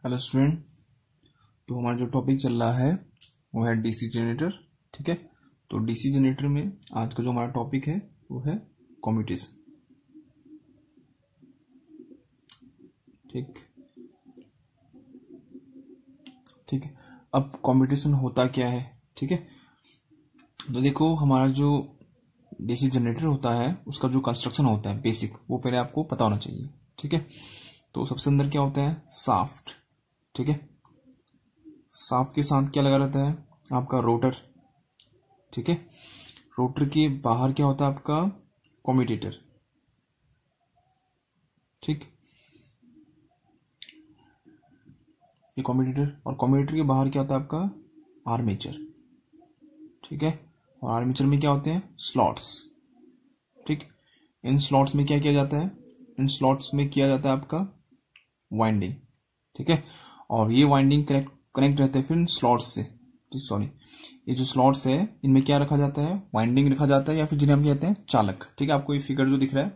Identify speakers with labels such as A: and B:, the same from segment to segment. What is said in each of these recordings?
A: Hello student. तो हमारा जो टॉपिक चल रहा है वो है डीसी जनरेटर। ठीक है, तो डीसी जनरेटर में आज का जो हमारा टॉपिक है वो है कम्यूटेशन। ठीक है, अब कम्यूटेशन होता क्या है। ठीक है, तो देखो हमारा जो डीसी जनरेटर होता है उसका जो कंस्ट्रक्शन होता है बेसिक, वो पहले आपको पता होना चाहिए। ठीक है, तो सबसे अंदर क्या होता है, शाफ्ट। ठीक है, शाफ्ट के साथ क्या लगा रहता है, आपका रोटर। ठीक है, रोटर के बाहर क्या होता है, आपका कम्यूटेटर। ठीक, ये कम्यूटेटर, और कम्यूटेटर के बाहर क्या होता है, आपका आर्मेचर। ठीक है, और आर्मेचर में क्या होते हैं, स्लॉट्स। ठीक, इन स्लॉट्स में क्या किया जाता है, इन स्लॉट्स में किया जाता है आपका वाइंडिंग। ठीक है, और ये वाइंडिंग कनेक्ट रहते हैं फिर स्लॉट्स से। सॉरी, ये जो स्लॉट्स है इनमें क्या रखा जाता है, वाइंडिंग रखा जाता है, या फिर जिन्हें हम कहते हैं चालक। ठीक है, आपको ये फिगर जो दिख रहा है,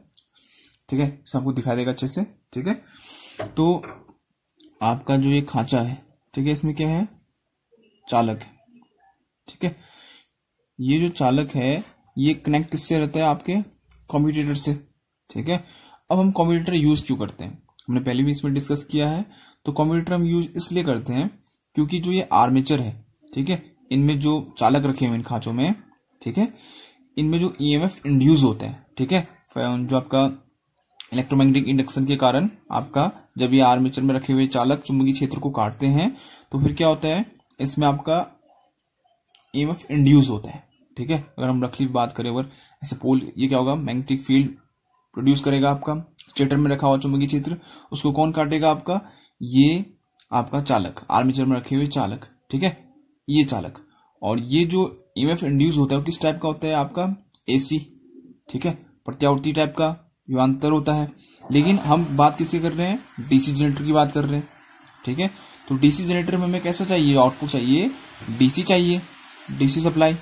A: ठीक है, इसे आपको दिखाई देगा अच्छे से। ठीक है, तो आपका जो ये खांचा है, ठीक है, इसमें क्या है, चालक है। ठीक है, ये जो चालक है ये कनेक्ट किससे रहता है, आपके कम्यूटेटर से। ठीक है, अब हम कम्यूटेटर यूज क्यों करते हैं, हमने पहले भी इसमें डिस्कस किया है। तो कम्यूटेटर हम यूज इसलिए करते हैं क्योंकि जो ये आर्मेचर है, ठीक है, इनमें जो चालक रखे हुए इन खांचों में, ठीक है, इनमें जो ईएमएफ इंड्यूस होता है, ठीक है, जो आपका इलेक्ट्रोमैग्नेटिक इंडक्शन के कारण आपका जब ये आर्मेचर में रखे हुए चालक चुंबकीय क्षेत्र को काटते हैं तो फिर क्या होता है, इसमें आपका ईएमएफ इंड्यूस होता है। ठीक है, अगर हम रखली बात करें, अगर ऐसे पोल, ये क्या होगा, मैग्नेटिक फील्ड प्रोड्यूस करेगा आपका स्टेटर में रखा हुआ चुंबकीय क्षेत्र, उसको कौन काटेगा, आपका ये आपका चालक, आर्मेचर में रखे हुए चालक। ठीक है, ये चालक, और ये जो ईएमएफ इंड्यूस होता है वो किस टाइप का होता है, आपका एसी। ठीक है, प्रत्यावर्ती टाइप का युगांतर होता है। लेकिन हम बात किससे कर रहे हैं, डीसी जनरेटर की बात कर रहे हैं। ठीक है, तो डीसी जनरेटर में हमें कैसा चाहिए, आउटपुट चाहिए डीसी, चाहिए डीसी सप्लाई।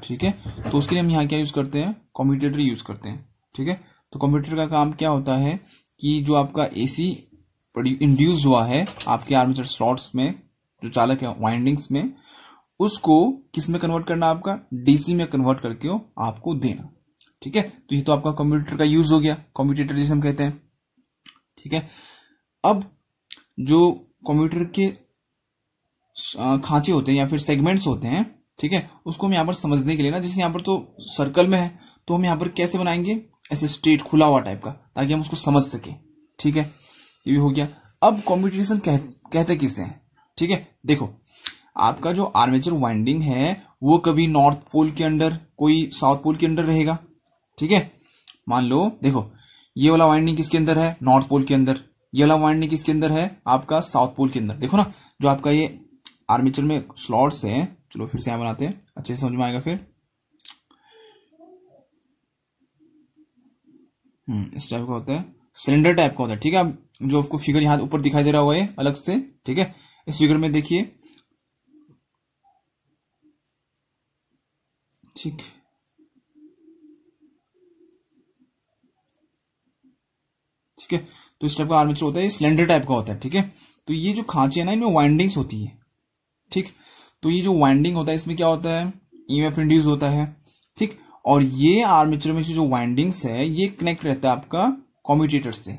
A: ठीक है, तो उसके लिए हम यहाँ क्या यूज करते हैं, कम्यूटेटर यूज करते हैं। ठीक है, तो कम्यूटेटर का काम क्या होता है कि जो आपका एसी इंड्यूस हुआ है आपके आर्मेचर स्लॉट्स में, जो चालक है वाइंडिंग्स में, उसको किस में कन्वर्ट करना, आपका डीसी में कन्वर्ट करके आपको देना। ठीक है, तो ये तो आपका कम्यूटेटर का यूज हो गया, कम्यूटेटर जिसे हम कहते हैं। ठीक है, अब जो कम्यूटेटर के खांचे होते हैं या फिर सेगमेंट्स होते हैं, ठीक है, उसको हम यहाँ पर समझने के लिए ना, जैसे यहाँ पर तो सर्कल में है, तो हम यहाँ पर कैसे बनाएंगे, ऐसे स्ट्रेट खुला हुआ टाइप का, ताकि हम उसको समझ सके। ठीक है, ये भी हो गया। अब कम्यूटेशन कहते किसे हैं। ठीक है, देखो आपका जो आर्मेचर वाइंडिंग है वो कभी नॉर्थ पोल के अंदर, कोई साउथ पोल के अंदर रहेगा। ठीक है, मान लो देखो ये वाला वाइंडिंग किसके अंदर है, नॉर्थ पोल के अंदर, ये वाला वाइंडिंग किसके अंदर है, आपका साउथ पोल के अंदर। देखो ना, जो आपका ये आर्मेचर में स्लॉट्स है, चलो फिर से यहां बनाते हैं, अच्छे से समझ में आएगा फिर। इस टाइप का होता है, सिलेंडर टाइप का होता है। ठीक है, अब जो आपको फिगर यहां ऊपर दिखाई दे रहा हुआ है अलग से, ठीक है, इस फिगर में देखिए। ठीक, ठीक है, तो इस टाइप का आर्मेचर होता है, ये सिलेंडर टाइप का होता है। ठीक है, तो ये जो खांचे है ना, इनमें वाइंडिंग्स होती है। ठीक, तो ये जो वाइंडिंग होता है इसमें क्या होता है, ईएमएफ इंड्यूस होता है। ठीक, और ये आर्मेचर में से जो वाइंडिंग्स है ये कनेक्ट रहता है आपका कम्यूटेटर से।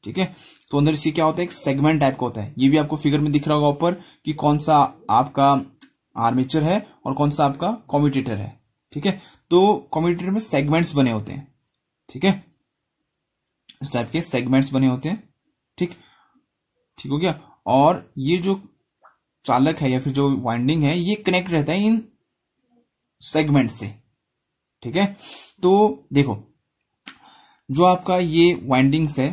A: ठीक है, तो अंदर इसके क्या होता है, एक सेगमेंट टाइप का होता है। ये भी आपको फिगर में दिख रहा होगा ऊपर कि कौन सा आपका आर्मेचर है और कौन सा आपका कम्यूटेटर है। ठीक है, तो कम्यूटेटर में सेगमेंट्स बने होते हैं। ठीक है, इस टाइप के सेगमेंट्स बने होते हैं। ठीक, ठीक हो गया। और ये जो चालक है या फिर जो वाइंडिंग है ये कनेक्ट रहता है इन सेगमेंट से। ठीक है, तो देखो जो आपका ये वाइंडिंग्स है,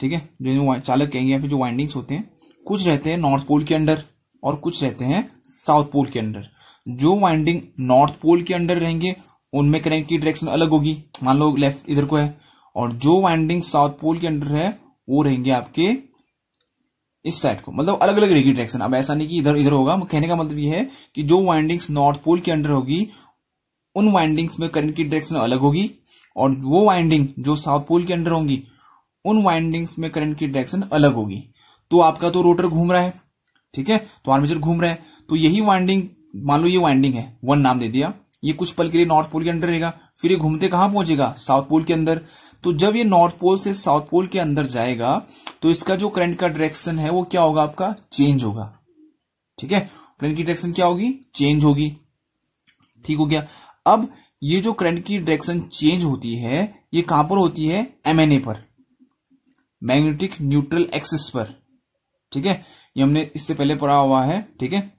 A: ठीक है, जो चालक कहेंगे या फिर जो वाइंडिंग्स होते हैं, कुछ रहते हैं नॉर्थ पोल के अंदर और कुछ रहते हैं साउथ पोल के अंदर। जो वाइंडिंग नॉर्थ पोल के अंदर रहेंगे उनमें करंट की डायरेक्शन अलग होगी, मान लो लेफ्ट इधर को है, और जो वाइंडिंग साउथ पोल के अंदर है वो रहेंगे आपके इस साइड को, मतलब अलग अलग रहेगी डायरेक्शन। अब ऐसा नहीं कि इधर इधर होगा, कहने का मतलब ये है कि जो वाइंडिंग्स नॉर्थ पोल के अंदर होगी उन वाइंडिंग्स में करंट की डायरेक्शन अलग होगी, और वो वाइंडिंग जो साउथ पोल के अंदर होंगी उन वाइंडिंग्स में करंट की डायरेक्शन अलग होगी। तो आपका तो रोटर घूम रहा है, ठीक है, तो आर्मेचर घूम रहा है, तो यही वाइंडिंग, मान लो ये वाइंडिंग है, 1 नाम दे दिया, ये कुछ पल के लिए नॉर्थ पोल के अंदर रहेगा, फिर ये घूमते कहां पहुंचेगा, साउथ पोल के अंदर। तो जब ये नॉर्थ पोल से साउथ पोल के अंदर जाएगा तो इसका जो करंट का डायरेक्शन है वो क्या होगा, आपका चेंज होगा, ठीक है, करंट की डायरेक्शन क्या होगी, चेंज होगी, ठीक हो गया। अब ये जो करंट की डायरेक्शन चेंज होती है ये कहां पर होती है, एमएनए पर, मैग्नेटिक न्यूट्रल एक्सिस पर, ठीक है, ये हमने इससे पहले पढ़ा हुआ है, ठीक है,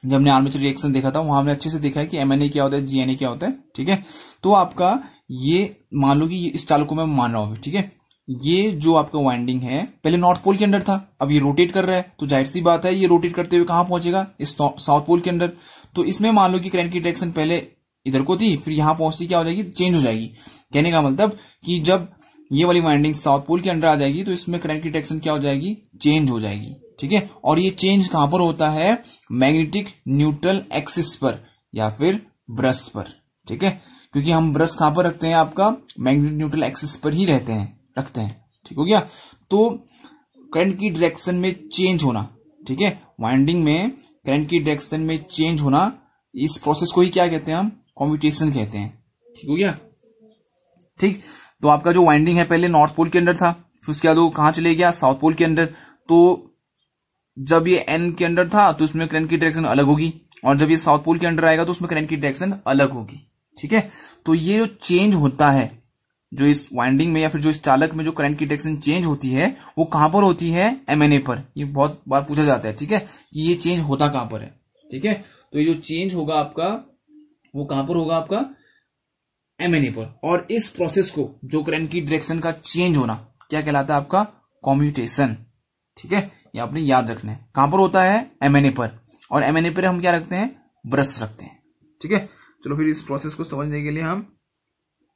A: जब हमने आर्मेचर रिएक्शन देखा था वहां हमने अच्छे से देखा है कि एमएनए क्या होता है, जीएनए क्या होता है, ठीक है। तो आपका ये मान लो कि ये इस चाल को मैं मान रहा हूं, ठीक है, ये जो आपका वाइंडिंग है पहले नॉर्थ पोल के अंदर था, अब ये रोटेट कर रहा है, तो जाहिर सी बात है ये रोटेट करते हुए कहां पहुंचेगा, इस साउथ पोल के अंदर। तो इसमें मान लो कि करंट की डायरेक्शन पहले इधर को थी, फिर यहां पहुंचती क्या हो जाएगी, चेंज हो जाएगी। कहने का मतलब कि जब ये वाली वाइंडिंग साउथ पोल के अंदर आ जाएगी तो इसमें करंट की डायरेक्शन क्या हो जाएगी, चेंज हो जाएगी, ठीक है। और ये चेंज कहां पर होता है, मैग्नेटिक न्यूट्रल एक्सिस पर या फिर ब्रश पर, ठीक है, क्योंकि हम ब्रश कहां पर रखते हैं, आपका मैग्नेटिक न्यूट्रल एक्सिस पर ही रखते हैं, ठीक हो गया। तो करंट की डायरेक्शन में चेंज होना, ठीक है, वाइंडिंग में करंट की डायरेक्शन में चेंज होना, इस प्रोसेस को ही क्या कहते हैं, हम कम्यूटेशन कहते हैं, ठीक हो गया, ठीक। तो आपका जो वाइंडिंग है पहले नॉर्थ पोल के अंदर था, फिर उसके बाद वो कहां चले गया, साउथ पोल के अंदर। तो जब ये एन के अंदर था तो उसमें करंट की डायरेक्शन अलग होगी, और जब ये साउथ पोल के अंदर आएगा तो उसमें करंट की डायरेक्शन अलग होगी, ठीक है। तो ये जो चेंज होता है, जो इस वाइंडिंग में या फिर जो इस चालक में जो करंट की डायरेक्शन चेंज होती है वो कहां पर होती है, एमएनए पर। ये बहुत बार पूछा जाता है, ठीक है, कि ये चेंज होता कहां पर है, ठीक है। तो ये जो चेंज होगा आपका वो कहां पर होगा, आपका एमएनए पर। और इस प्रोसेस को, जो करंट की डायरेक्शन का चेंज होना, क्या कहलाता है, आपका कम्यूटेशन, ठीक है, ये आपने याद रखना है। कहां पर होता है, एमएनए पर, और एमएनए पर हम क्या रखते हैं, ब्रश रखते हैं, ठीक है। चलो फिर इस प्रोसेस को समझने के लिए हम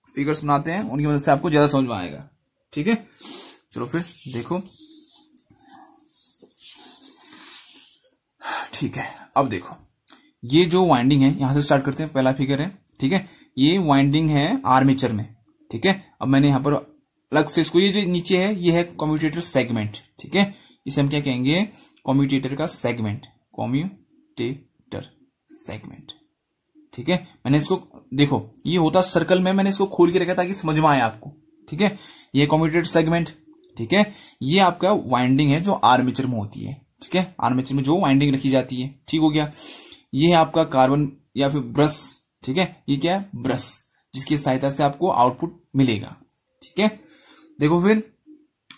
A: फिगर्स बनाते हैं, उनकी मदद से आपको ज्यादा समझ में आएगा, ठीक है। चलो फिर देखो, ठीक है, अब देखो ये जो वाइंडिंग है, यहां से स्टार्ट करते हैं, पहला फिगर है, ठीक है, ये वाइंडिंग है आर्मेचर में, ठीक है। अब मैंने यहां पर अलग से इसको, ये जो नीचे है ये है कम्यूटेटर सेगमेंट, ठीक है, इसे हम क्या कहेंगे, कम्यूटेटर का सेगमेंट, कम्यूटेटर सेगमेंट, ठीक है। मैंने इसको देखो, ये होता सर्कल में, मैंने इसको खोल के रखा ताकि समझ में आए आपको, ठीक है। ये कम्यूटेटर सेगमेंट, ठीक है, ये आपका वाइंडिंग है जो आर्मेचर में होती है, ठीक है, आर्मेचर में जो वाइंडिंग रखी जाती है, ठीक हो गया। ये है आपका कार्बन या फिर ब्रश, ठीक है, ये क्या है, ब्रश, जिसकी सहायता से आपको आउटपुट मिलेगा, ठीक है। देखो फिर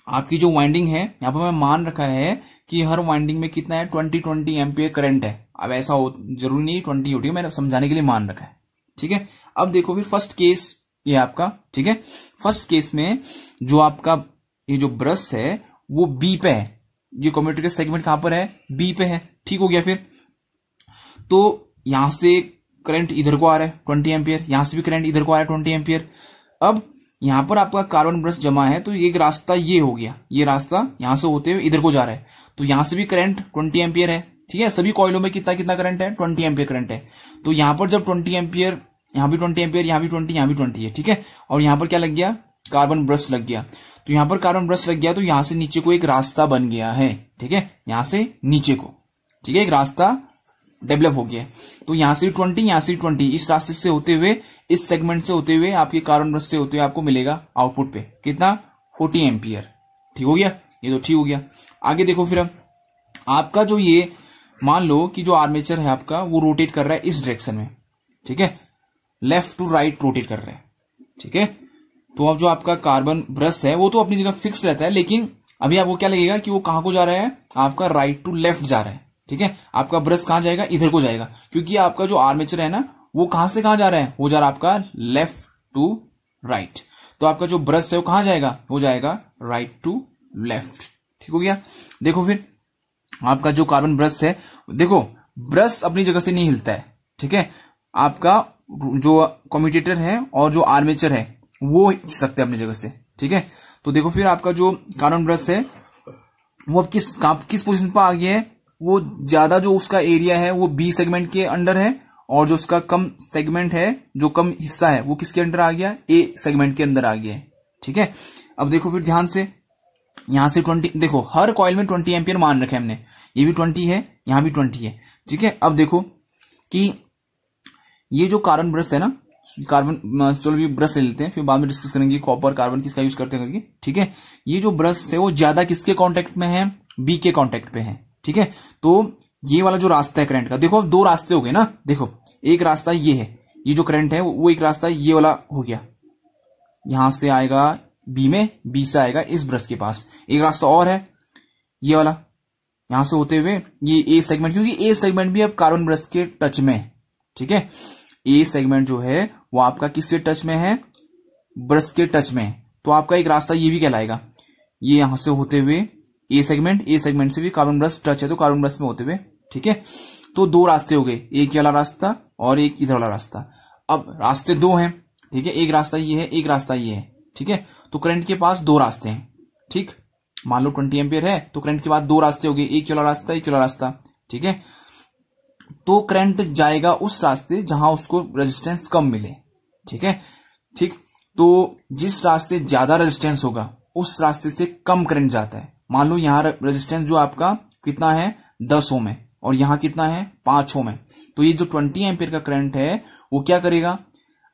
A: आपकी जो वाइंडिंग है, यहां पर मैं मान रखा है कि हर वाइंडिंग में कितना है, 20 एम्पियर करंट है। अब ऐसा हो जरूरी नहीं 20 होती है, मैंने समझाने के लिए मान रखा है, ठीक है। अब देखो फिर फर्स्ट केस ये आपका, ठीक है, फर्स्ट केस में जो आपका ये जो ब्रश है वो बी पे है, ये कम्यूटेटर सेगमेंट कहां पर है, बी पे है, ठीक हो गया। फिर तो यहां से करंट इधर को आ रहा है 20 एम्पियर, यहां से भी करंट इधर को आ रहा है 20 एम्पियर। अब यहां पर आपका कार्बन ब्रश जमा है, तो एक रास्ता ये हो गया, ये रास्ता यहां से होते हुए इधर को जा रहा है, तो यहां से भी करंट 20 एम्पियर है, ठीक है। सभी कॉइलों में कितना कितना करंट है, 20 एम्पियर करंट है। तो यहां पर जब 20 एम्पियर, यहां भी 20 एम्पियर, यहां भी 20, यहां भी 20 है, ठीक है। और यहां पर क्या लग गया, कार्बन ब्रश लग गया, तो यहां पर कार्बन ब्रश लग गया, तो यहां से नीचे को एक रास्ता बन गया है, ठीक है, यहां से नीचे को, ठीक है, एक रास्ता डेवलप हो गया। तो यहां से भी 20, यहां से भी 20, इस रास्ते से होते हुए, इस सेगमेंट से होते हुए, आपके कार्बन ब्रश से होते हुए आपको मिलेगा आउटपुट पे कितना, 40 एम्पियर, ठीक हो गया, ये तो ठीक हो गया। आगे देखो फिर अब आपका जो ये मान लो कि जो आर्मेचर है आपका वो रोटेट कर रहा है इस डायरेक्शन में, ठीक है, लेफ्ट टू राइट रोटेट कर रहा है, ठीक है। तो अब जो आपका कार्बन ब्रश है वो तो अपनी जगह फिक्स रहता है, लेकिन अभी आपको क्या लगेगा कि वो कहां को जा रहा है, आपका राइट टू लेफ्ट जा रहा है, ठीक है। आपका ब्रश कहां जाएगा, इधर को जाएगा, क्योंकि आपका जो आर्मेचर है ना वो कहां से कहां जा रहा है, वो जा रहा है आपका लेफ्ट टू राइट। तो आपका जो ब्रश है वो कहां जाएगा, वो जाएगा राइट टू लेफ्ट, ठीक हो गया। देखो फिर आपका जो कार्बन ब्रश है, देखो ब्रश अपनी जगह से नहीं हिलता है, ठीक है, आपका जो कम्यूटेटर है और जो आर्मेचर है वो हिल सकते हैं अपनी जगह से, ठीक है। तो देखो फिर आपका जो कार्बन ब्रश है वो अब किस पोजीशन पर आ गया है, वो ज्यादा जो उसका एरिया है वो बी सेगमेंट के अंडर है, और जो उसका कम सेगमेंट है, जो कम हिस्सा है वो किसके अंडर आ गया, ए सेगमेंट के अंदर आ गया है, ठीक है। अब देखो फिर ध्यान से, यहां से 20, देखो हर कॉइल में 20 एम्पियर मान रखे हमने, ये भी 20 है, यहां भी 20 है, ठीक है। अब देखो कि ये जो कार्बन ब्रश है ना, कार्बन, चलो भी ब्रश ले लेते हैं, फिर बाद में डिस्कस करेंगे कॉपर कार्बन किसका यूज करते हैं करके, ठीक है। ये जो ब्रश है वो ज्यादा किसके कांटेक्ट में है, बी के कांटेक्ट पे है, ठीक है। तो ये वाला जो रास्ता है करंट का, देखो अब दो रास्ते हो गए ना, देखो एक रास्ता ये है, ये जो करंट है वो एक रास्ता ये वाला हो गया, यहां से आएगा बी में, बी से आएगा इस ब्रश के पास। एक रास्ता और है ये वाला, यहां से होते हुए ये ए सेगमेंट, क्योंकि ए सेगमेंट भी अब कार्बन ब्रश के टच में है, ठीक है। ए सेगमेंट जो है वो आपका किसके टच में है, ब्रश के टच में है। तो आपका एक रास्ता ये भी कहलाएगा, ये यहां से होते हुए ए सेगमेंट से भी कार्बन ब्रश टच है, तो कार्बन ब्रश में होते हुए, ठीक है। तो दो रास्ते हो गए, एक ये वाला रास्ता और एक इधर वाला रास्ता। अब रास्ते दो हैं, ठीक है, एक रास्ता ये है, एक रास्ता ये है, ठीक है। तो करंट के पास दो रास्ते हैं, ठीक, मान लो 20 एम्पियर है, तो करंट के बाद दो रास्ते हो गए, एक वाला रास्ता, एक वाला रास्ता, ठीक है। तो करंट जाएगा उस रास्ते जहां उसको रेजिस्टेंस कम मिले, ठीक है, ठीक। तो जिस रास्ते ज्यादा रेजिस्टेंस होगा उस रास्ते से कम करंट जाता है। मान लो यहां रेजिस्टेंस जो आपका कितना है 10 ओम है, और यहां कितना है 5 ओम है, तो ये जो 20 एम्पियर का करंट है वो क्या करेगा,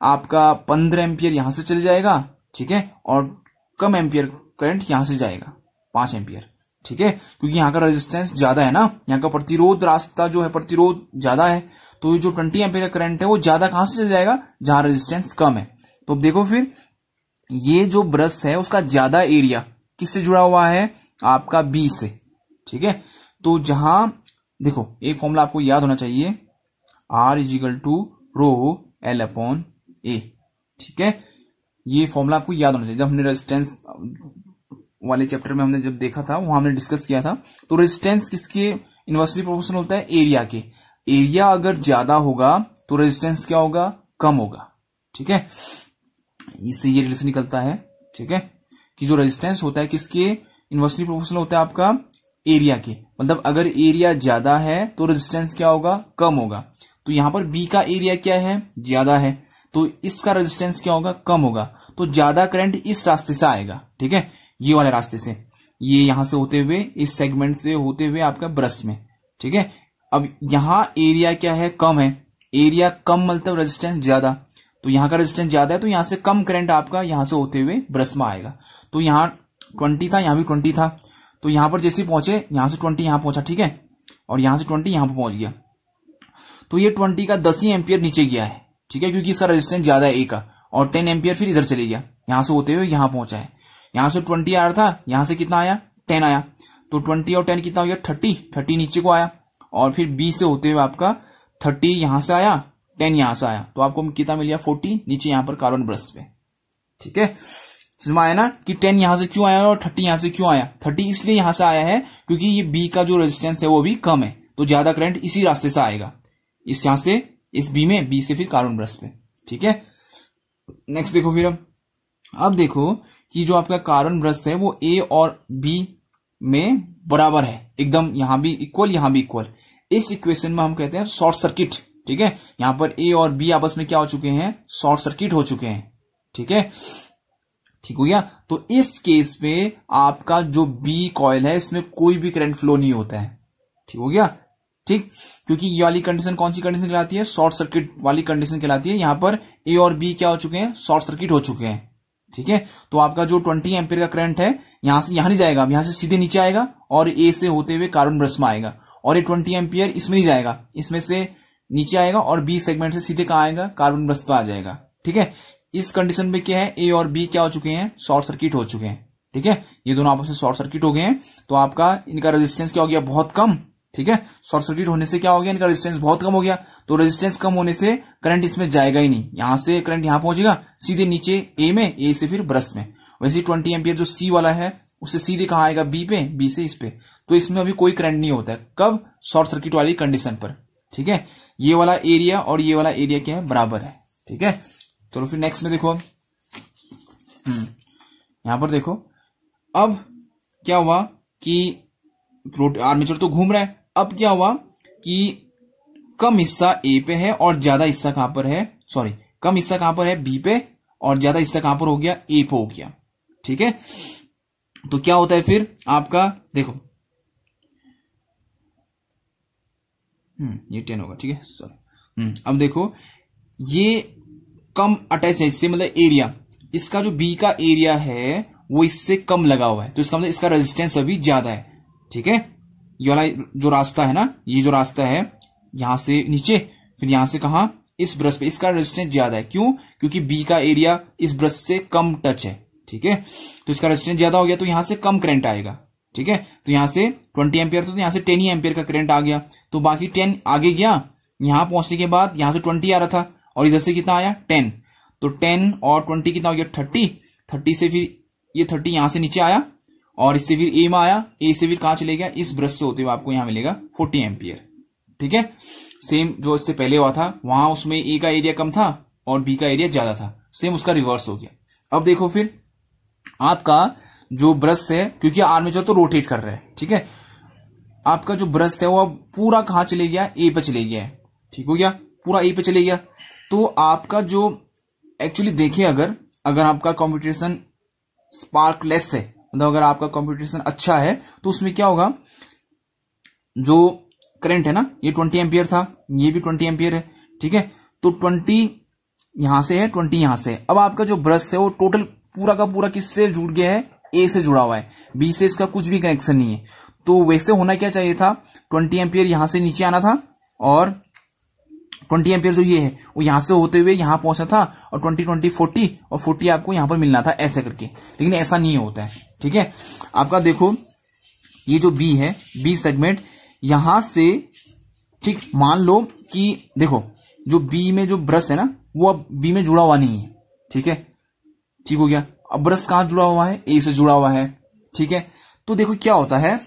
A: आपका 15 एम्पियर यहां से चल जाएगा, ठीक है, और कम एम्पियर करंट यहां से जाएगा 5 एम्पियर, ठीक है, क्योंकि यहाँ का रेजिस्टेंस ज्यादा है ना, यहाँ का प्रतिरोध रास्ता जो है प्रतिरोध ज्यादा है, तो जो 20 एम्पियर का करंट है वो ज्यादा कहां से चल जाएगा, जहां रेजिस्टेंस कम है। तो देखो फिर ये जो ब्रश है उसका ज्यादा एरिया किससे जुड़ा हुआ है, आपका बी से, ठीक है। तो जहां देखो एक फॉर्मूला आपको याद होना चाहिए, R = रो L अपॉन ए, ठीक है, ये फॉर्मूला आपको याद होना चाहिए। जब हमने रेजिस्टेंस वाले चैप्टर में हमने जब देखा था वहां हमने डिस्कस किया था, तो रेजिस्टेंस किसके इनवर्सली प्रोपोर्शनल होता है, एरिया के। एरिया अगर ज्यादा होगा तो रेजिस्टेंस क्या होगा, कम होगा, ठीक है। इससे ये रिलेशन निकलता है, ठीक है, कि जो रेजिस्टेंस होता है किसके इनवर्सली प्रोपोर्शनल होता है, आपका एरिया के। मतलब अगर एरिया ज्यादा है तो रेजिस्टेंस क्या होगा, कम होगा। तो यहां पर बी का एरिया क्या है, ज्यादा है, तो इसका रेजिस्टेंस क्या होगा, कम होगा। तो ज्यादा करंट इस रास्ते से आएगा, ठीक है, ये वाले रास्ते से, ये यहां से होते हुए इस सेगमेंट से होते हुए आपका ब्रश में, ठीक है। अब यहां एरिया क्या है, कम है, एरिया कम मतलब रेजिस्टेंस ज्यादा, तो यहां का रेजिस्टेंस ज्यादा है, तो यहां से कम करंट आपका यहां से होते हुए ब्रश में आएगा। तो यहां 20 था, यहां भी 20 था, तो यहां पर जैसे पहुंचे यहां से 20 यहां पहुंचा, ठीक है, और यहां से 20 यहां पर पहुंच गया, तो ये 20 का 10 ही एम्पियर नीचे गया है, ठीक है, क्योंकि इसका रेजिस्टेंस ज्यादा है ए का, और 10 एम्पियर फिर इधर चले गया, यहां से होते हुए यहां पहुंचा है। यहां से 20 आ रहा था, यहां से कितना आया, 10 आया, तो 20 और 10 कितना हो गया, 30 नीचे को आया, और फिर बी से होते हुए आपका 30 यहां से आया, 10 यहां से आया, तो आपको कितना मिल गया, 40 नीचे यहां पर कार्बन ब्रश पे, ठीक है। समझ आया ना कि 10 यहां से क्यों आया और 30 यहां से क्यों आया। 30 इसलिए यहां से आया है क्योंकि ये बी का जो रेजिस्टेंस है वो भी कम है, तो ज्यादा करंट इसी रास्ते से आएगा, इस यहां से इस बी में, बी से फिर कार्बन ब्रश पे, ठीक है। नेक्स्ट देखो फिर अब देखो कि जो आपका कार्बन ब्रश है वो ए और बी में बराबर है एकदम, यहां भी इक्वल यहां भी इक्वल। इस इक्वेशन में हम कहते हैं शॉर्ट सर्किट, ठीक है। यहां पर ए और बी आपस में क्या हो चुके हैं, शॉर्ट सर्किट हो चुके हैं, ठीक है, ठीक हो गया। तो इस केस में आपका जो बी कॉइल है इसमें कोई भी करंट फ्लो नहीं होता है, ठीक हो गया, ठीक, क्योंकि ये वाली कंडीशन कौन सी कंडीशन कहलाती है, शॉर्ट सर्किट वाली कंडीशन कहलाती है। यहां पर ए और बी क्या हो चुके हैं, शॉर्ट सर्किट हो चुके हैं, ठीक है। तो आपका जो 20 एम्पियर का करंट है यहां से यहां नहीं जाएगा, यहां से सीधे नीचे आएगा और ए से होते हुए कार्बन ब्रश में आएगा, और ये 20 एम्पियर इसमें नहीं जाएगा, इसमें से नीचे आएगा और बी सेगमेंट से सीधे कहां आएगा, कार्बन ब्रश पे आ जाएगा, ठीक है। इस कंडीशन में क्या है, ए और बी क्या हो चुके हैं, शॉर्ट सर्किट हो चुके हैं, ठीक है, ये दोनों आपस में शॉर्ट सर्किट हो गए हैं। तो आपका इनका रेजिस्टेंस क्या हो गया, बहुत कम, ठीक है। शॉर्ट सर्किट होने से क्या हो गया, इनका रेजिस्टेंस बहुत कम हो गया, तो रेजिस्टेंस कम होने से करंट इसमें जाएगा ही नहीं, यहां से करंट यहां पहुंचेगा सीधे नीचे ए में, ए से फिर ब्रश में। वैसे 20 एम्पियर जो सी वाला है उससे सीधे कहां आएगा, बी पे, बी से इस पे, तो इसमें अभी कोई करंट नहीं होता है, कब, शॉर्ट सर्किट वाली कंडीशन पर, ठीक है। ये वाला एरिया और ये वाला एरिया क्या है, बराबर है, ठीक है। चलो फिर नेक्स्ट में देखो अब यहां पर देखो अब क्या हुआ कि आर्मेचर तो घूम रहा है, अब क्या हुआ कि कम हिस्सा ए पे है और ज्यादा हिस्सा कहां पर है, सॉरी कम हिस्सा कहां पर है, बी पे, और ज्यादा हिस्सा कहां पर हो गया, ए पे हो गया, ठीक है। तो क्या होता है फिर आपका, देखो ये 10 होगा, ठीक है सर। अब देखो ये कम अटैच है इससे, मतलब एरिया, इसका जो बी का एरिया है वो इससे कम लगा हुआ है, तो इसका मतलब इसका रेजिस्टेंस अभी ज्यादा है, ठीक है। ये वाला जो रास्ता है ना, ये जो रास्ता है यहां से नीचे, फिर यहां से कहा इस ब्रश पे, इसका रेजिस्टेंस ज्यादा है। क्यों? क्योंकि बी का एरिया इस ब्रश से कम टच है, ठीक है। तो इसका रेजिस्टेंस ज्यादा हो गया, तो यहां से कम करंट आएगा, ठीक है। तो यहां से 20 एम्पियर, तो यहां से 10 ही एम्पियर का करंट आ गया, तो बाकी 10 आगे गया। यहां पहुंचने के बाद यहां से 20 आ रहा था, और इधर से कितना आया 10, तो 10 और 20 कितना हो गया 30। 30 से फिर ये 30 यहां से नीचे आया, और इससे फिर ए में आया, ए से फिर कहां चले गया, इस ब्रश से होते हुए आपको यहां मिलेगा 40 एम्पियर, ठीक है। सेम जो इससे पहले हुआ था, वहां उसमें ए का एरिया कम था और बी का एरिया ज्यादा था, सेम उसका रिवर्स हो गया। अब देखो फिर आपका जो ब्रश है, क्योंकि आर्मेचर तो रोटेट कर रहा है, ठीक है, आपका जो ब्रश है वो अब पूरा कहां चले गया, ए पे चले गया है, ठीक हो गया, पूरा ए पे चले गया। तो आपका जो एक्चुअली देखिए, अगर आपका कंप्यूटेशन स्पार्कलेस है, मतलब अगर आपका कंप्यूटेशन अच्छा है, तो उसमें क्या होगा, जो करंट है ना, ये 20 एम्पियर था, ये भी 20 एम्पियर है, ठीक है। तो 20 यहां से है, 20 यहां से है। अब आपका जो ब्रश है वो टोटल पूरा का पूरा किससे जुड़ गया है, ए से जुड़ा हुआ है, बी से इसका कुछ भी कनेक्शन नहीं है। तो वैसे होना क्या चाहिए था, 20 एम्पियर यहां से नीचे आना था, और 20 एम्पियर जो ये है वो यहां से होते हुए यहां पहुंचना था, और 20 20 40 और 40 आपको यहां पर मिलना था, ऐसे करके। लेकिन ऐसा नहीं होता है, ठीक है। आपका देखो ये जो बी है, बी सेगमेंट यहां से, ठीक, मान लो कि देखो जो बी में जो ब्रश है ना, वो अब बी में जुड़ा हुआ नहीं है, ठीक है, ठीक हो गया। अब ब्रश कहां जुड़ा हुआ है, ए से जुड़ा हुआ है, ठीक है। तो देखो क्या होता है,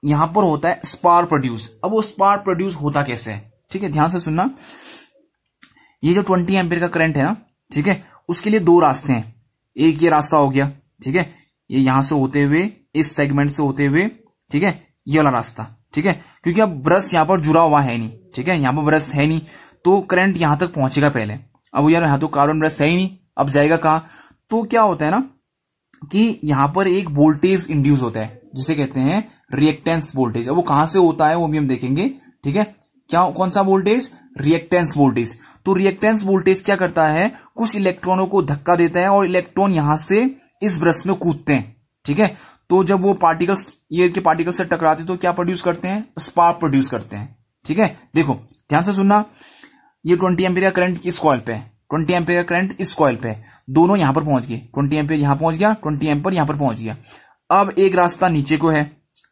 A: यहां पर होता है स्पार्क प्रोड्यूस। अब वो स्पार्क प्रोड्यूस होता कैसे है, ठीक है, ध्यान से सुनना। ये जो 20 एम्पियर का करंट है ना, ठीक है, उसके लिए दो रास्ते हैं। एक ये रास्ता हो गया, ठीक है, ये यहां से होते हुए, इस सेगमेंट से होते हुए, ठीक है, ये वाला रास्ता, ठीक है। क्योंकि अब ब्रश यहां पर जुड़ा हुआ है नहीं, ठीक है, यहां पर ब्रश है नहीं, तो करंट यहां तक पहुंचेगा पहले। अब यार यहां तो कार्बन ब्रश है ही नहीं, अब जाएगा कहां। तो क्या होता है ना कि यहां पर एक वोल्टेज इंड्यूस होता है, जिसे कहते हैं रिएक्टेंस वोल्टेज। अब वो कहां से होता है वो भी हम देखेंगे, ठीक है। क्या, कौन सा वोल्टेज, रिएक्टेंस वोल्टेज। तो रिएक्टेंस वोल्टेज क्या करता है, कुछ इलेक्ट्रॉनों को धक्का देता है, और इलेक्ट्रॉन यहां से इस ब्रश में कूदते हैं, ठीक है। तो जब वो पार्टिकल्स एयर के पार्टिकल्स से टकराते तो क्या प्रोड्यूस करते हैं, स्पार्क प्रोड्यूस करते हैं, ठीक है। देखो ध्यान से सुनना, ये 20 एम्पियर का करंट इस कॉइल पे है, 20 एम्पियर का करंट इस कॉइल पे है, दोनों यहां पर पहुंच गए, 20 एम्पियर यहां पहुंच गया, 20 एम्पियर यहां पर पहुंच गया। अब एक रास्ता नीचे को है,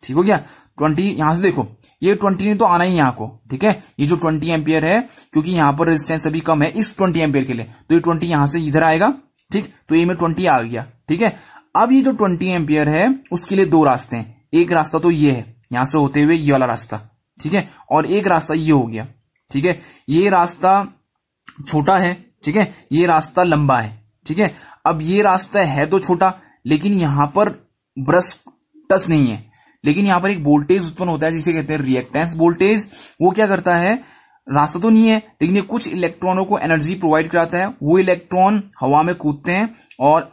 A: ठीक हो गया, 20 यहां से देखो, ये 20 ने तो आना ही यहां को, ठीक है। ये जो 20 एम्पियर है, क्योंकि यहां पर रेजिस्टेंस अभी कम है इस 20 एम्पियर के लिए, तो ये 20 यहां से इधर आएगा, ठीक, तो ये में 20 आ गया, ठीक है। अब ये जो 20 एम्पियर है उसके लिए दो रास्ते हैं, एक रास्ता तो ये है, यहां से होते हुए ये वाला रास्ता, ठीक है, और एक रास्ता ये हो गया, ठीक है। ये रास्ता छोटा है, ठीक है, ये रास्ता लंबा है, ठीक है। अब ये रास्ता है तो छोटा, लेकिन यहां पर ब्रश टच नहीं है, लेकिन यहां पर एक वोल्टेज उत्पन्न होता है जिसे कहते हैं रिएक्टेंस वोल्टेज। वो क्या करता है, रास्ता तो नहीं है, लेकिन ये कुछ इलेक्ट्रॉनों को एनर्जी प्रोवाइड कराता है। वो इलेक्ट्रॉन हवा में कूदते हैं और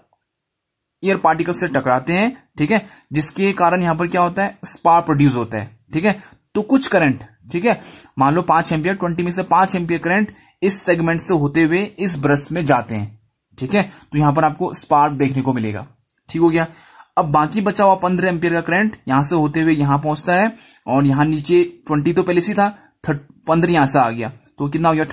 A: एयर पार्टिकल से टकराते हैं, ठीक है, जिसके कारण यहां पर क्या होता है, स्पार्क प्रोड्यूस होता है, ठीक है। तो कुछ करंट, ठीक है, मान लो 5 एम्पियर, 20 में से 5 एम्पियर करंट इस सेगमेंट से होते हुए इस ब्रश में जाते हैं, ठीक है। तो यहां पर आपको स्पार्क देखने को मिलेगा, ठीक हो गया। अब बाकी बचा हुआ 15 एम्पियर का करंट यहां से होते हुए यहां पहुंचता है, और यहां नीचे 20 तो पहले से था, 15 यहां से आ गया, तो कितना हो गया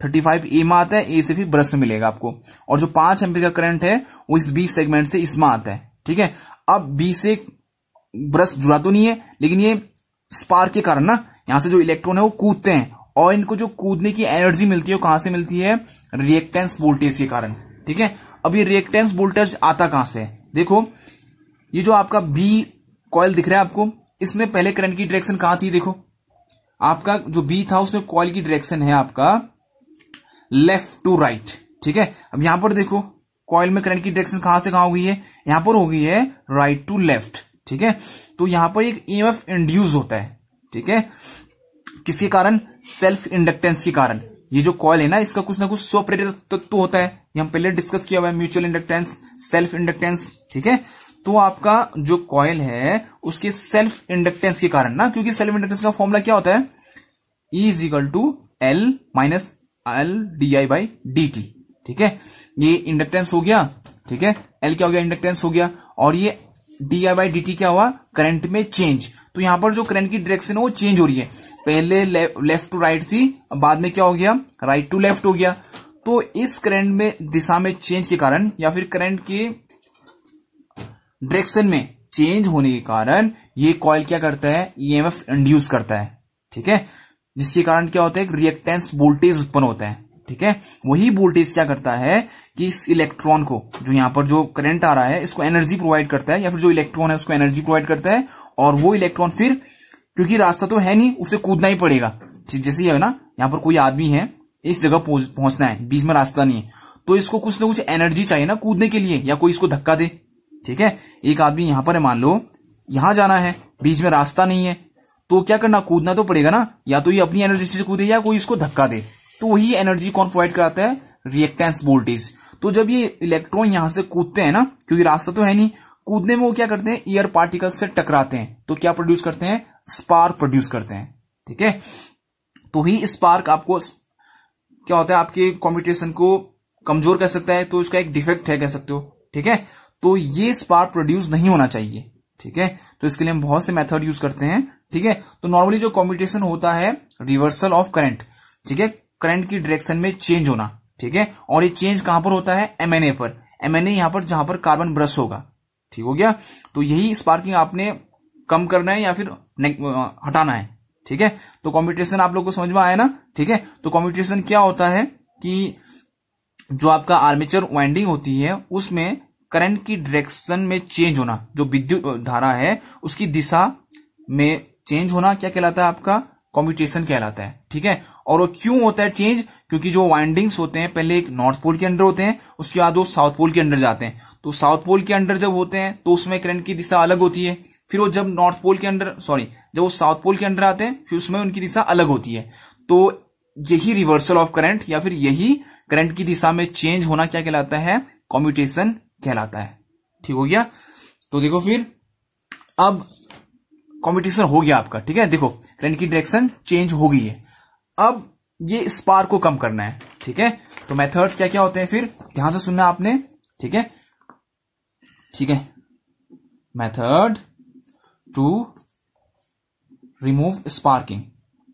A: 35 ए में आता है, ए से फिर ब्रश में मिलेगा आपको। और जो 5 एम्पियर का करंट है वो इस बी सेगमेंट से इसमें आता है, ठीक है। अब बी से ब्रश जुड़ा तो नहीं है, लेकिन ये स्पार्क के कारण ना यहां से जो इलेक्ट्रॉन है वो कूदते हैं, और इनको जो कूदने की एनर्जी मिलती है वो कहां से मिलती है, रिएक्टेंस वोल्टेज के कारण, ठीक है। अब ये रिएक्टेंस वोल्टेज आता कहां से है, देखो ये जो आपका बी कॉइल दिख रहा है आपको, इसमें पहले करंट की डायरेक्शन कहां थी, देखो आपका जो बी था उसमें कॉइल की डायरेक्शन है आपका लेफ्ट टू राइट, ठीक है। अब यहां पर देखो कॉइल में करंट की डायरेक्शन कहां से कहां हो गई है, यहां पर हो गई है राइट टू लेफ्ट, ठीक है। तो यहां पर एक ईएमएफ इंड्यूस होता है, ठीक है, किसके कारण, सेल्फ इंडक्टेंस के कारण। ये जो कॉइल है ना, इसका कुछ ना कुछ स्वप्रेरित तत्व होता है, ये हम पहले डिस्कस किया हुआ है, म्यूचुअल इंडक्टेंस, सेल्फ इंडक्टेंस, ठीक है। तो आपका जो कॉइल है उसके सेल्फ इंडक्टेंस के कारण ना, क्योंकि सेल्फ इंडक्टेंस का फॉर्मूला क्या होता है, E is equal to L minus L DI by dt। ठीक है, ये इंडक्टेंस हो गया। ठीक है, L क्या हो गया, इंडक्टेंस हो गया, और ये DI बाई dt क्या हुआ, करंट में चेंज। तो यहां पर जो करंट की डायरेक्शन है वो चेंज हो रही है, पहले लेफ्ट टू राइट थी, बाद में क्या हो गया, राइट टू लेफ्ट हो गया। तो इस करंट में दिशा में चेंज के कारण या फिर करंट के डायरेक्शन में चेंज होने के कारण ये कॉइल क्या करता है, ईएमएफ इंड्यूस करता है। ठीक है, जिसके कारण क्या होता है, एक रिएक्टेंस वोल्टेज उत्पन्न होता है। ठीक है, वही वोल्टेज क्या करता है कि इस इलेक्ट्रॉन को, जो यहां पर जो करंट आ रहा है, इसको एनर्जी प्रोवाइड करता है, या फिर जो इलेक्ट्रॉन है उसको एनर्जी प्रोवाइड करता है, और वो इलेक्ट्रॉन फिर, क्योंकि रास्ता तो है नहीं, उसे कूदना ही पड़ेगा। जैसे है ना, यहां पर कोई आदमी है, इस जगह पहुंचना है, बीच में रास्ता नहीं है, तो इसको कुछ ना कुछ एनर्जी चाहिए ना कूदने के लिए, या कोई इसको धक्का दे। ठीक है, एक आदमी यहां पर है, मान लो यहां जाना है, बीच में रास्ता नहीं है, तो क्या करना, कूदना तो पड़ेगा ना, या तो ये अपनी एनर्जी से कूदे या कोई इसको धक्का दे। तो वही एनर्जी कौन प्रोवाइड कराता है, रिएक्टेंस वोल्टेज। तो जब ये इलेक्ट्रॉन यहां से कूदते हैं ना, क्योंकि रास्ता तो है नहीं, कूदने में वो क्या करते हैं, एयर पार्टिकल से टकराते हैं, तो क्या प्रोड्यूस करते हैं, स्पार्क प्रोड्यूस करते हैं। ठीक है, तो ही स्पार्क आपको क्या होता है, आपके कम्युनिकेशन को कमजोर कर सकता है, तो इसका एक डिफेक्ट है, कह सकते हो। ठीक है, तो ये स्पार्क प्रोड्यूस नहीं होना चाहिए। ठीक है, तो इसके लिए हम बहुत से मेथड यूज करते हैं। ठीक है, तो नॉर्मली जो कम्युनिकेशन होता है, रिवर्सल ऑफ करंट। ठीक है, करंट की डायरेक्शन में चेंज होना। ठीक है, और ये चेंज कहां पर होता है, एमएनए पर। एमएनए यहां पर जहां पर कार्बन ब्रश होगा। ठीक हो गया, तो यही स्पार्किंग आपने कम करना है या फिर हटाना है। ठीक है, तो कम्युनिकेशन आप लोग को समझ में आया ना। ठीक है, तो कम्युनिकेशन क्या होता है कि जो आपका आर्मेचर वाइंडिंग होती है उसमें करंट की डायरेक्शन में चेंज होना, जो विद्युत धारा है उसकी दिशा में चेंज होना क्या कहलाता है, आपका कम्युटेशन कहलाता है। ठीक है, और वो क्यों होता है चेंज, क्योंकि जो वाइंडिंग्स होते हैं पहले एक नॉर्थ पोल के अंदर होते हैं, उसके बाद वो साउथ पोल के अंदर जाते हैं। तो साउथ पोल के अंदर जब होते हैं तो उसमें करंट की दिशा अलग होती है, फिर वो जब नॉर्थ पोल के अंदर जब वो साउथ पोल के अंदर आते हैं फिर उसमें उनकी दिशा अलग होती है। तो यही रिवर्सल ऑफ करंट या फिर यही करंट की दिशा में चेंज होना क्या कहलाता है, कम्युटेशन कहलाता है। ठीक हो गया, तो देखो फिर अब कम्युटेशन हो गया आपका। ठीक है, देखो करंट की डायरेक्शन चेंज हो गई है, अब ये स्पार्क को कम करना है। ठीक है, तो मेथड्स क्या क्या होते हैं, फिर ध्यान से सुनना आपने। ठीक है, ठीक है, मेथड टू रिमूव स्पार्किंग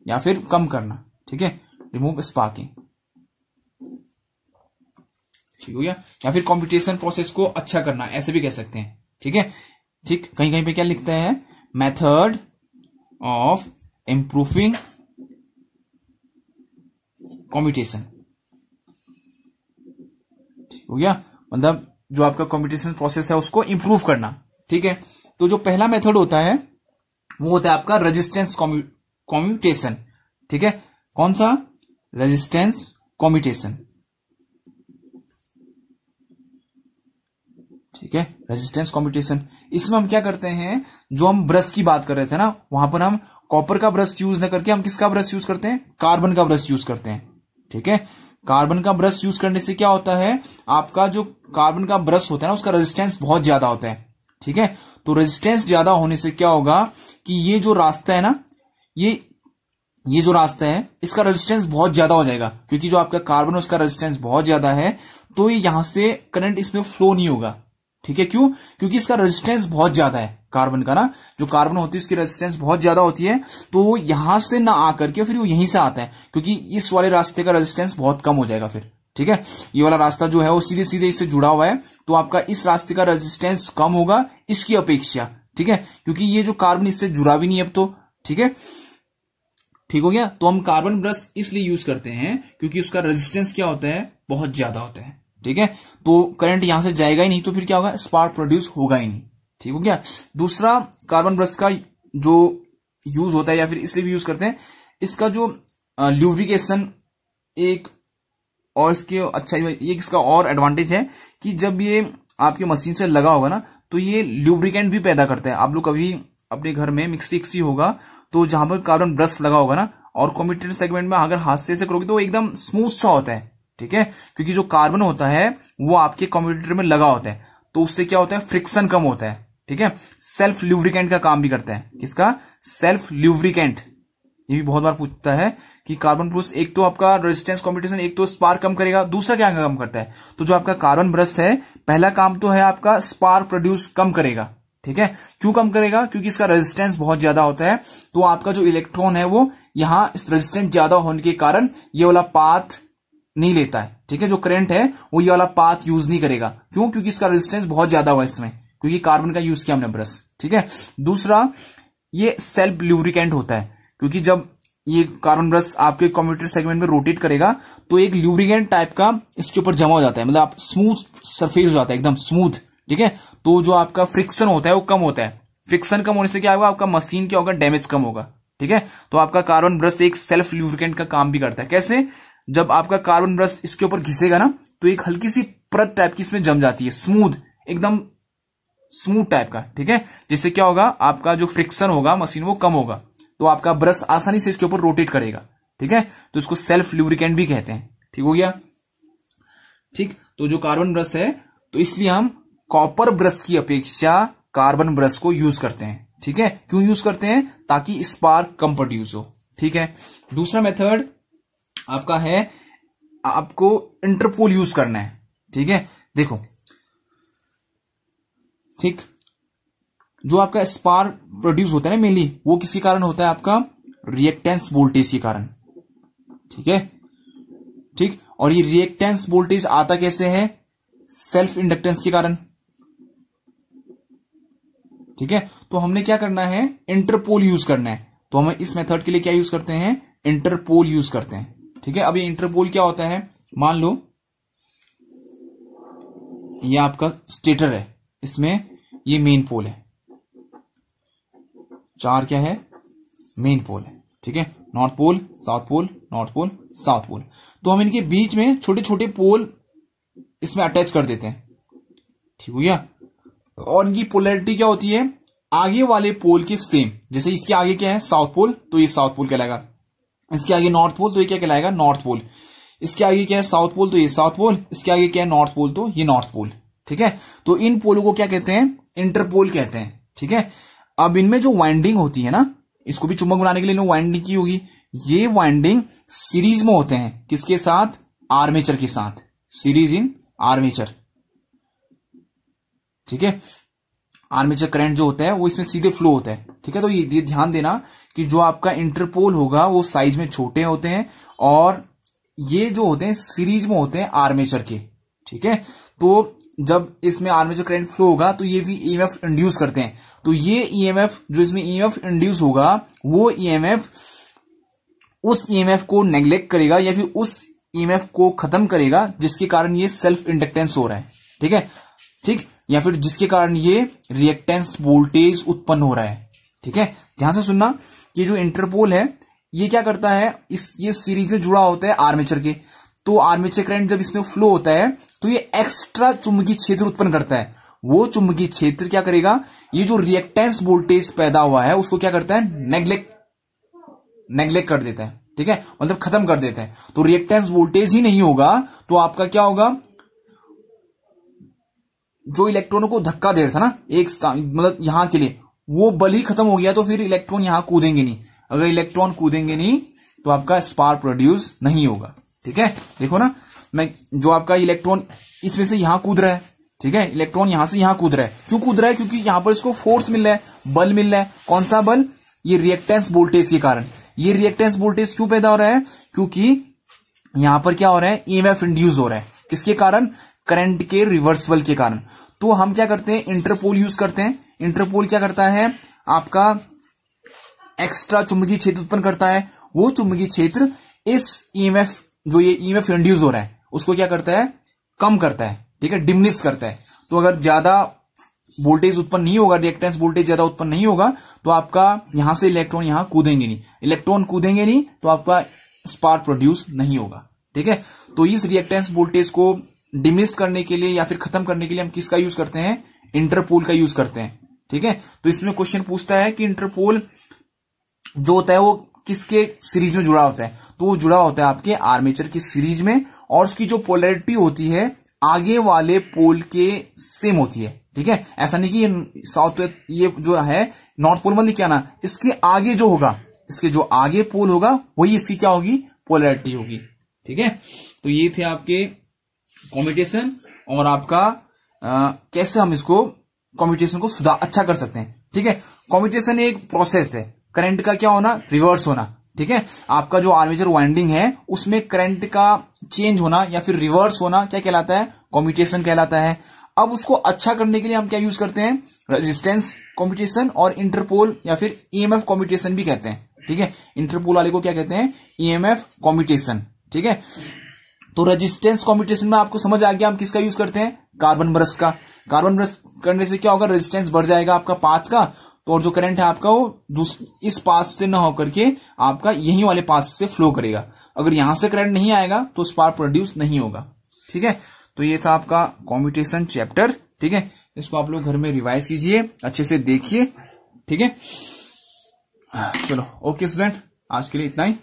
A: या फिर कम करना। ठीक है, रिमूव स्पार्किंग। ठीक हो गया, या फिर कम्प्यूटेशन प्रोसेस को अच्छा करना, ऐसे भी कह सकते हैं। ठीक है, ठीक, कहीं कहीं पे क्या लिखता है, मेथड ऑफ इंप्रूविंग कम्प्यूटेशन। ठीक हो गया, मतलब जो आपका कम्प्यूटेशन प्रोसेस है उसको इंप्रूव करना। ठीक है, तो जो पहला मेथड होता है वो होता है आपका रेजिस्टेंस कम्यूटेशन। ठीक है, कौन सा, रेजिस्टेंस कम्यूटेशन। ठीक है, रेजिस्टेंस कम्यूटेशन। इसमें हम क्या करते हैं, जो हम ब्रश की बात कर रहे थे ना, वहां पर हम कॉपर का ब्रश यूज न करके हम किसका ब्रश यूज करते हैं, कार्बन का ब्रश यूज करते हैं। ठीक है, कार्बन का ब्रश यूज करने से क्या होता है, आपका जो कार्बन का ब्रश होता है ना उसका रेजिस्टेंस बहुत ज्यादा होता है। ठीक है, तो रेजिस्टेंस ज्यादा होने से क्या होगा कि ये जो रास्ता है ना, ये जो रास्ता है इसका रेजिस्टेंस बहुत ज्यादा हो जाएगा, क्योंकि जो आपका कार्बन है उसका रेजिस्टेंस बहुत ज्यादा है, तो ये यहां से करंट इसमें फ्लो नहीं होगा। ठीक है, क्यों, क्योंकि इसका रेजिस्टेंस बहुत ज्यादा है, कार्बन का ना, जो कार्बन होती है इसकी रेजिस्टेंस बहुत ज्यादा होती है, तो यहां से ना आकर के फिर वो यहीं से आता है, क्योंकि इस वाले रास्ते का रेजिस्टेंस बहुत कम हो जाएगा फिर। ठीक है, ये वाला रास्ता जो है वो सीधे सीधे इससे जुड़ा हुआ है, तो आपका इस रास्ते का रेजिस्टेंस कम होगा इसकी अपेक्षा। ठीक है, क्योंकि ये जो कार्बन इससे जुड़ा भी नहीं है अब तो। ठीक है, ठीक हो गया, तो हम कार्बन ब्रश इसलिए यूज करते हैं क्योंकि उसका रेजिस्टेंस क्या होता है, बहुत ज्यादा होता है। ठीक है, तो करंट यहां से जाएगा ही नहीं, तो फिर क्या होगा, स्पार्क प्रोड्यूस होगा ही नहीं। ठीक हो गया, दूसरा कार्बन ब्रश का जो यूज होता है या फिर इसलिए भी यूज करते हैं, इसका जो ल्यूब्रिकेशन एक और इसके अच्छा ये इसका और एडवांटेज है कि जब ये आपके मशीन से लगा होगा ना तो ये ल्यूब्रिकेंट भी पैदा करता है। आप लोग कभी अपने घर में मिक्सी होगा तो जहां पर कार्बन ब्रश लगा होगा ना, और कम्यूटेटर सेगमेंट में अगर हाथ से करोगे तो एकदम स्मूथ सा होता है। ठीक है, क्योंकि जो कार्बन होता है वो आपके कम्यूटेटर में लगा होता है, तो उससे क्या होता है, फ्रिक्शन कम होता है। ठीक है, सेल्फ ल्यूब्रिकेंट का काम भी करता है। किसका? Self lubricant. ये भी बहुत बार पूछता है कि कार्बन ब्रश एक तो आपका रेजिस्टेंस कॉम्पिटिशन, एक तो स्पार्क कम करेगा, दूसरा क्या काम करता है? तो जो आपका कार्बन ब्रश है, पहला काम तो है आपका स्पार्क प्रोड्यूस कम करेगा। ठीक है, क्यों कम करेगा? क्योंकि इसका रेजिस्टेंस बहुत ज्यादा होता है, तो आपका जो इलेक्ट्रॉन है वो यहां इस रेजिस्टेंस ज्यादा होने के कारण ये वाला पाथ नहीं लेता है। ठीक है, जो करंट है वो ये वाला पाथ यूज नहीं करेगा। क्यों? क्योंकि इसका रेजिस्टेंस बहुत ज्यादा हुआ इसमें, क्योंकि कार्बन का यूज किया हमने ब्रश। ठीक है, दूसरा ये सेल्फ ल्यूब्रिकेंट होता है, क्योंकि जब ये कार्बन ब्रश आपके कम्यूटेटर सेगमेंट में रोटेट करेगा तो एक ल्यूब्रिकेंट टाइप का इसके ऊपर जमा हो जाता है, मतलब आप स्मूथ सरफेस हो जाता है, एकदम स्मूथ। ठीक है, तो जो आपका फ्रिक्शन होता है वो कम होता है। फ्रिक्शन कम होने से क्या होगा? आपका मशीन क्या होगा? डैमेज कम होगा। ठीक है, तो आपका कार्बन ब्रश एक सेल्फ ल्यूब्रिकेंट का काम भी करता है। कैसे? जब आपका कार्बन ब्रश इसके ऊपर घिसेगा ना, तो एक हल्की सी परत टाइप की इसमें जम जाती है, स्मूथ, एकदम स्मूथ टाइप का। ठीक है, जिससे क्या होगा? आपका जो फ्रिक्शन होगा मशीन वो कम होगा, तो आपका ब्रश आसानी से इसके ऊपर रोटेट करेगा। ठीक है, तो इसको सेल्फ ल्यूब्रिकेंट भी कहते हैं। ठीक हो गया? ठीक, तो जो कार्बन ब्रश है, तो इसलिए हम कॉपर ब्रश की अपेक्षा कार्बन ब्रश को यूज करते हैं। ठीक है, क्यों यूज करते हैं? ताकि स्पार्क कम प्रोड्यूस हो। ठीक है, दूसरा मेथड आपका है, आपको इंटरपोल यूज करना है। ठीक है, देखो, ठीक, जो आपका स्पार्क प्रोड्यूस होता है ना मेनली, वो किसके कारण होता है? आपका रिएक्टेंस वोल्टेज के कारण। ठीक है, ठीक, और ये रिएक्टेंस वोल्टेज आता कैसे है? सेल्फ इंडक्टेंस के कारण। ठीक है, तो हमने क्या करना है? इंटरपोल यूज करना है। तो हम इस मेथड के लिए क्या यूज करते हैं? इंटरपोल यूज करते हैं। ठीक है, अब ये इंटरपोल क्या होता है? मान लो ये आपका स्टेटर है, इसमें ये मेन पोल है, चार क्या है? मेन पोल है। ठीक है, north pole, south pole, north pole, south pole. तो हम इनके बीच में छोटे छोटे पोल इसमें अटैच कर देते हैं। ठीक हो गया? और इनकी पोलैरिटी क्या होती है? आगे वाले पोल के सेम। जैसे इसके आगे क्या है? साउथ पोल, तो ये साउथ पोल कहलाएगा। इसके आगे नॉर्थ पोल, तो ये क्या कहलाएगा? North pole. इसके आगे क्या है? साउथ पोल, तो ये साउथ पोल। इसके आगे क्या है? नॉर्थ पोल, तो ये नॉर्थ पोल। ठीक है, तो इन पोलों को क्या कहते हैं? इंटरपोल कहते हैं। ठीक है, अब इनमें जो वाइंडिंग होती है ना, इसको भी चुंबक बनाने के लिए वाइंडिंग की होगी। ये वाइंडिंग सीरीज में होते हैं। किसके साथ? आर्मेचर के साथ। Series in armature. ठीक है, आर्मेचर करंट जो होता है वो इसमें सीधे फ्लो होता है। ठीक है, तो ये ध्यान देना कि जो आपका इंटरपोल होगा वो साइज में छोटे होते हैं, और ये जो होते हैं सीरीज में होते हैं आर्मेचर के। ठीक है, तो जब इसमें आर्मेचर करंट फ्लो होगा तो ये भी ईएमएफ इंड्यूस करते हैं। तो ये ईएमएफ जो इसमें ईएमएफ इंड्यूस होगा, वो ईएमएफ उस ईएमएफ को नेग्लेक्ट करेगा या फिर उस ईएमएफ को खत्म करेगा जिसके कारण ये सेल्फ इंडक्टेंस हो रहा है। ठीक है, ठीक, या फिर जिसके कारण ये रिएक्टेंस वोल्टेज उत्पन्न हो रहा है। ठीक है, ध्यान से सुनना कि जो इंटरपोल है ये क्या करता है? ये सीरीज में जुड़ा होता है आर्मेचर के। तो आर्मेचर करंट जब इसमें फ्लो होता है तो ये एक्स्ट्रा चुंबकीय क्षेत्र उत्पन्न करता है। वो चुंबकीय क्षेत्र क्या करेगा? ये जो रिएक्टेंस वोल्टेज पैदा हुआ है उसको क्या करता है? नेग्लेक्ट कर देता है। ठीक है, मतलब खत्म कर देता है। तो रिएक्टेंस वोल्टेज ही नहीं होगा तो आपका क्या होगा? जो इलेक्ट्रॉनों को धक्का दे रहा था ना एक मतलब यहां के लिए, वो बल ही खत्म हो गया, तो फिर इलेक्ट्रॉन यहां कूदेंगे नहीं। अगर इलेक्ट्रॉन कूदेंगे नहीं तो आपका स्पार्क प्रोड्यूस नहीं होगा। ठीक है, देखो ना, मैं जो आपका इलेक्ट्रॉन इसमें से यहां कूद रहा है। ठीक है, इलेक्ट्रॉन यहां से यहां कूद रहा है। क्यों कूद रहा है? क्योंकि यहां पर इसको फोर्स मिल रहा है, बल मिल रहा है। कौन सा बल? ये रिएक्टेंस वोल्टेज के कारण। ये रिएक्टेंस वोल्टेज क्यों पैदा हो रहा है? क्योंकि यहां पर क्या हो रहा है? ईएमएफ इंड्यूस हो रहा है। किसके कारण? करंट के रिवर्सल के कारण। तो हम क्या करते हैं? इंटरपोल यूज करते हैं। इंटरपोल क्या करता है? आपका एक्स्ट्रा चुंबकीय क्षेत्र उत्पन्न करता है। वो चुंबकीय क्षेत्र इस ईएमएफ, जो ये ईएमएफ इंड्यूस हो रहा है, उसको क्या करता है? कम करता है। ठीक है, डिमिनिश करता है। तो अगर ज्यादा वोल्टेज उत्पन्न नहीं होगा, रिएक्टेंस वोल्टेज ज्यादा उत्पन्न नहीं होगा, तो आपका यहां से इलेक्ट्रॉन यहां कूदेंगे नहीं। इलेक्ट्रॉन कूदेंगे नहीं तो आपका स्पार्क प्रोड्यूस नहीं होगा। ठीक है, तो इस रिएक्टेंस वोल्टेज को डिमिनिश करने के लिए या फिर खत्म करने के लिए हम किसका यूज करते हैं? इंटरपोल का यूज करते हैं। ठीक है, तो इसमें क्वेश्चन पूछता है कि इंटरपोल जो होता है वो किसके सीरीज में जुड़ा होता है? तो वो जुड़ा होता है आपके आर्मेचर की सीरीज में, और उसकी जो पोलैरिटी होती है आगे वाले पोल के सेम होती है। ठीक है, ऐसा नहीं कि ये साउथ, ये जो है नॉर्थ पोल मत लिख के आना, इसके आगे जो होगा, इसके जो आगे पोल होगा वही इसकी क्या होगी, पोलैरिटी होगी। ठीक है, तो ये थे आपके कम्यूटेशन और आपका कैसे हम इसको कम्यूटेशन को सुधार अच्छा कर सकते हैं। ठीक है, कम्यूटेशन एक प्रोसेस है, करंट का क्या होना, रिवर्स होना। ठीक है, आपका जो आर्मेचर वाइंडिंग है उसमें करंट का चेंज होना या फिर रिवर्स होना क्या कहलाता है, कम्यूटेशन कहलाता है। अब उसको अच्छा करने के लिए हम क्या यूज करते हैं, रेजिस्टेंस कम्यूटेशन और इंटरपोल या फिर ईएमएफ कम्यूटेशन भी कहते हैं। ठीक है, इंटरपोल वाले को क्या कहते हैं, ईएमएफ कम्यूटेशन। ठीक है, तो रेजिस्टेंस कम्यूटेशन में आपको समझ आ गया हम किसका यूज करते हैं, कार्बन ब्रश का। कार्बन ब्रश करने से क्या होगा, रेजिस्टेंस बढ़ जाएगा आपका पाथ का, तो और जो करंट है आपका वो इस पाथ से ना होकर के आपका यही वाले पाथ से फ्लो करेगा। अगर यहां से करंट नहीं आएगा तो स्पार्क प्रोड्यूस नहीं होगा। ठीक है, तो ये था आपका कम्यूटेशन चैप्टर। ठीक है, इसको आप लोग घर में रिवाइज कीजिए, अच्छे से देखिए। ठीक है, चलो ओके स्टूडेंट, आज के लिए इतना ही।